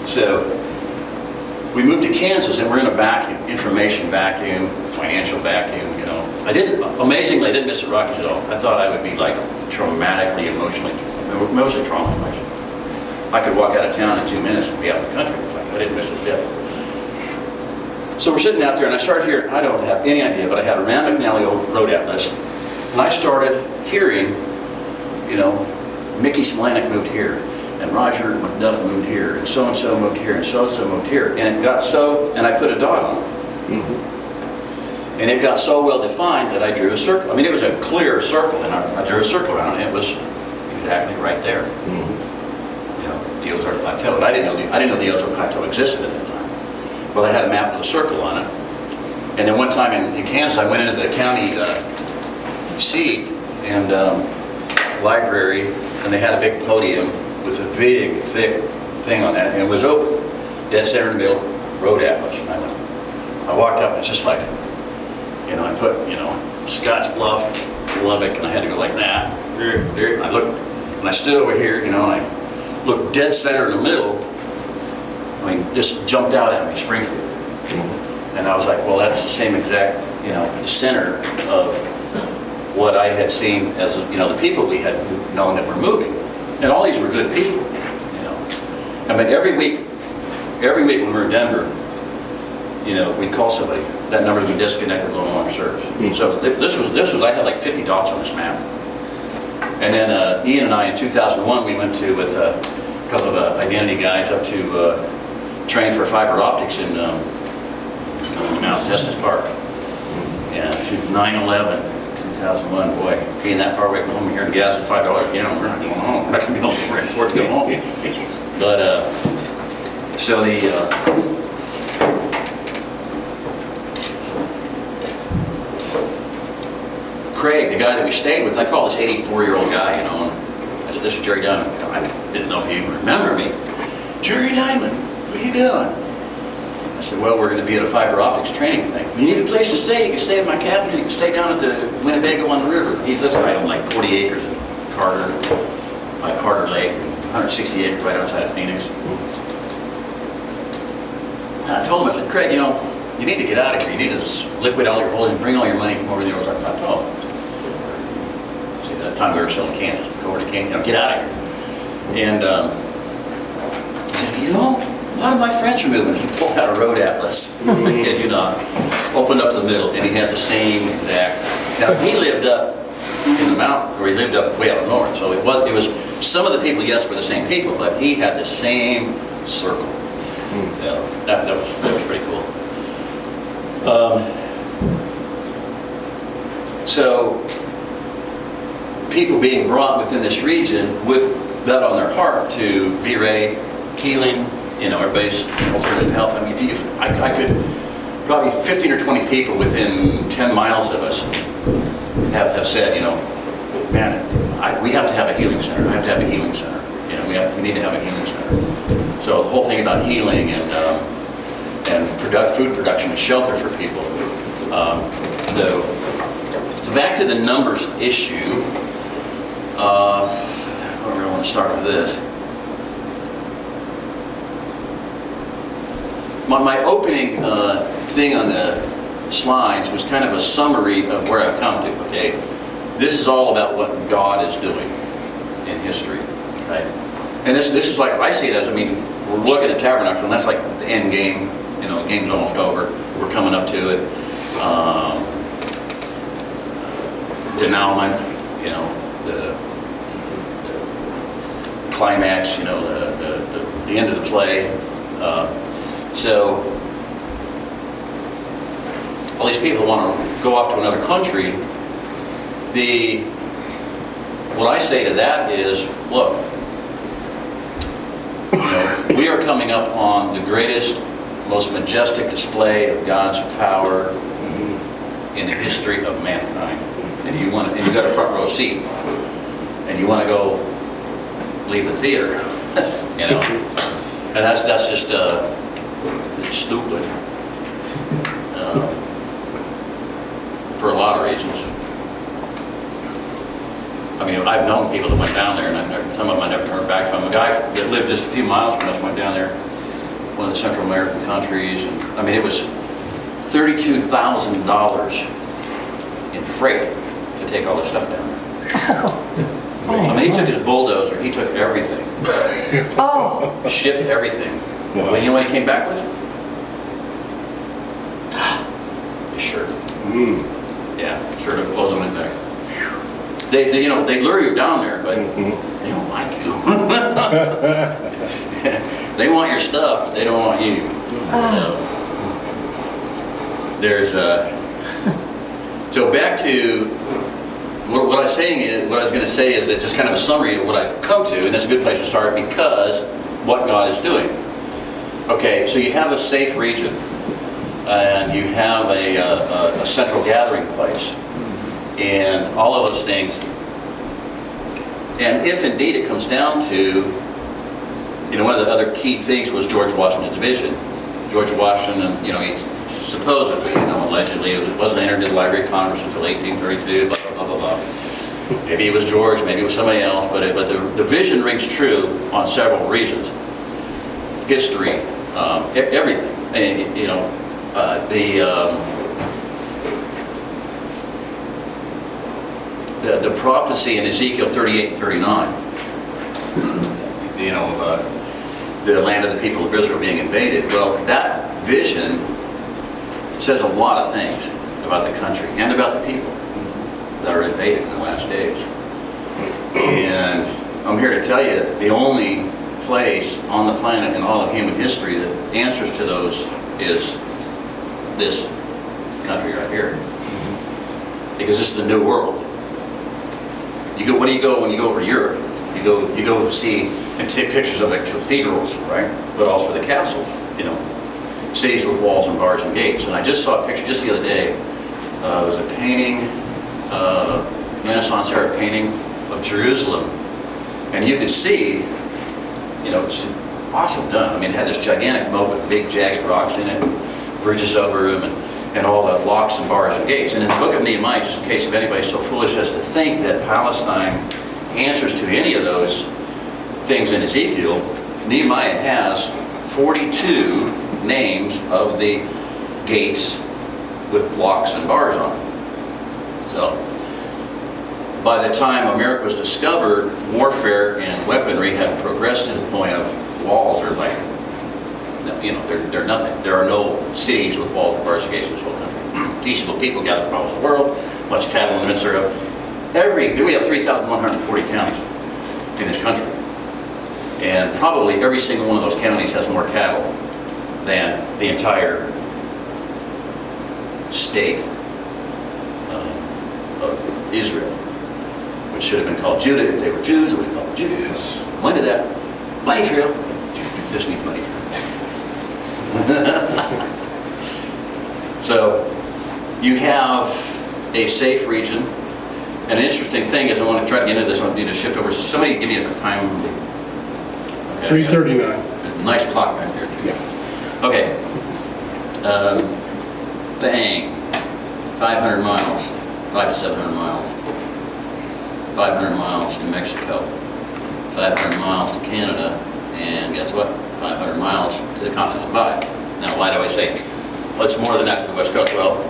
So we moved to Kansas, and we're in a vacuum, information vacuum, financial vacuum, you know. Amazingly, I didn't miss the Rockies at all. I thought I would be like traumatically, emotionally traumatized. I could walk out of town in 2 minutes and be out in the country. Like, I didn't miss it yet. So we're sitting out there, and I started hearing, I don't have any idea, but I had a Rand McNally old road atlas, and I started hearing, you know, Mickey Splanek moved here, and Roger McDuff moved here, and so-and-so moved here, and so-and-so moved here, and it got so, and I put a dot on it. Mm-hmm. And it got so well defined that I drew a circle. I mean, it was a clear circle, and I drew a circle around it, and it was exactly right there. Mm-hmm. You know, the OzArk Plateau. And I didn't know the OzArk Plateau existed at that time. But I had a map with a circle on it. And then one time in Kansas, I went into the county seat and library, and they had a big podium with a big, thick thing on that, and it was open, dead center in the middle, road atlas. And I walked up, and it's just like, you know, I put, you know, Scotts Bluff, Lubbock, and I had to go like that. And I looked, and I stood over here, you know, and I looked dead center in the middle. I mean, just jumped out at me, Springfield. Mm-hmm. And I was like, well, that's the same exact, you know, the center of what I had seen as, you know, the people we had known that were moving. And all these were good people, you know. I mean, every week when we were in Denver, you know, we'd call somebody. That number would be disconnected, no longer service. Mm-hmm. So this was, I had like 50 dots on this map. And then Ian and I in 2001, we went to, with a couple of identity guys up to train for fiber optics in Mount Estes Park. Yeah, to 9/11, 2001. Boy, being that far away from home, here and gas at $5 a gallon, we're not going home. We're not going to be able to afford to go home. But so the Craig, the guy that we stayed with, I call this 84-year-old guy, you know. I said, "This is Jerry Diamond." I didn't know if he would remember me. "Jerry Diamond, what are you doing?" I said, "Well, we're going to be at a fiber optics training thing. You need a place to stay. You can stay at my cabin, or you can stay down at the Winnebago on the river." He's this guy owned like 40 acres in Carter, by Carter Lake, 160 acres right outside of Phoenix. And I told him, I said, "Craig, you know, you need to get out of here. You need to liquidate all your holdings, bring all your money, come over to the OzArk Plateau." See, at that time we were still in Kansas. Go over to Kansas, you know, get out of here. And he said, "You know, a lot of my friends are moving." He pulled out a road atlas, I kid you not, opened up to the middle, and he had the same exact. Now he lived up in the mountain, or he lived up way up north, so it was some of the people, yes, were the same people, but he had the same circle. So that was pretty cool. So people being brought within this region with that on their heart to V-Ray, healing, you know, everybody's alternative health. I mean, I could, probably 15 or 20 people within 10 miles of us have said, you know, "Man, we have to have a healing center. I have to have a healing center. You know, we need to have a healing center." So the whole thing about healing and food production and shelter for people. So back to the numbers issue. I don't really want to start with this. My opening thing on the slides was kind of a summary of where I've come to, okay? This is all about what God is doing in history, right? And this is like, I see it as, I mean, we're looking at Tabernacle, and that's like the end game. You know, the game's almost over. We're coming up to it. Denouement, you know, the climax, you know, the end of the play. So all these people who want to go off to another country, what I say to that is, look, you know, we are coming up on the greatest, most majestic display of God's power in the history of mankind. And you got a front row seat, and you want to go leave the theater, you know, and that's just it's stupid for a lot of reasons. I mean, I've known people that went down there, and some of them I never heard back from. A guy that lived just a few miles from us went down there, one of the Central American countries. And, I mean, it was $32,000 in freight to take all this stuff down there. I mean, he took his bulldozer, he took everything. Oh. Shipped everything. Well, you know what he came back with? His shirt. Yeah, shirt and clothes on his back. They you know, they lure you down there, but they don't like you. They want your stuff, but they don't want you. There's so back to what I was saying is, what I was going to say is that just kind of a summary of what I've come to, and that's a good place to start because what God is doing. Okay, so you have a safe region, and you have a central gathering place, and all of those things. And if indeed it comes down to, you know, one of the other key things was George Washington's vision. George Washington, you know, he supposedly, you know, allegedly, it wasn't entered into the Library of Congress until 1832, blah, blah, blah, blah, blah. Maybe it was George, maybe it was somebody else, but the vision rings true on several reasons. History, everything. And, you know, the prophecy in Ezekiel 38 and 39, you know, the land of the people of Israel being invaded. Well, that vision says a lot of things about the country and about the people that are invaded in the last days. And I'm here to tell you, the only place on the planet in all of human history that answers to those is this country right here. Because this is the new world. You go, where do you go when you go over to Europe? You go see and take pictures of the cathedrals, right? But also the castles, you know. Cities with walls and bars and gates. And I just saw a picture just the other day. It was a painting, Renaissance era painting of Jerusalem. And you could see, you know, it's awesome done. I mean, it had this gigantic moat with big jagged rocks in it, bridges over them, and all the locks and bars and gates. And in the book of Nehemiah, just in case if anybody's so foolish as to think that Palestine answers to any of those things in Ezekiel, Nehemiah has 42 names of the gates with locks and bars on them. So, by the time America was discovered, warfare and weaponry had progressed to the point of walls are like, you know, they're nothing. There are no cities with walls and bars and gates in this whole country. Peaceable people gathered from all over the world, much cattle in the midst thereof. We have 3,140 counties in this country. And probably every single one of those counties has more cattle than the entire state of Israel, which should have been called Judah. If they were Jews, it would have been called Judah. Yes. When did that? Money trail. Just need money trail. So you have a safe region. An interesting thing is, I want to try to get into this. I need to shift over. Somebody give me a time. Okay. 3:39. Nice clock back there too. Yeah. Okay. Bang. 500 miles. 500 to 700 miles. 500 miles to Mexico. 500 miles to Canada. And guess what? 500 miles to the continental divide. Now, why do I say, well, it's more than that to the West Coast? Well,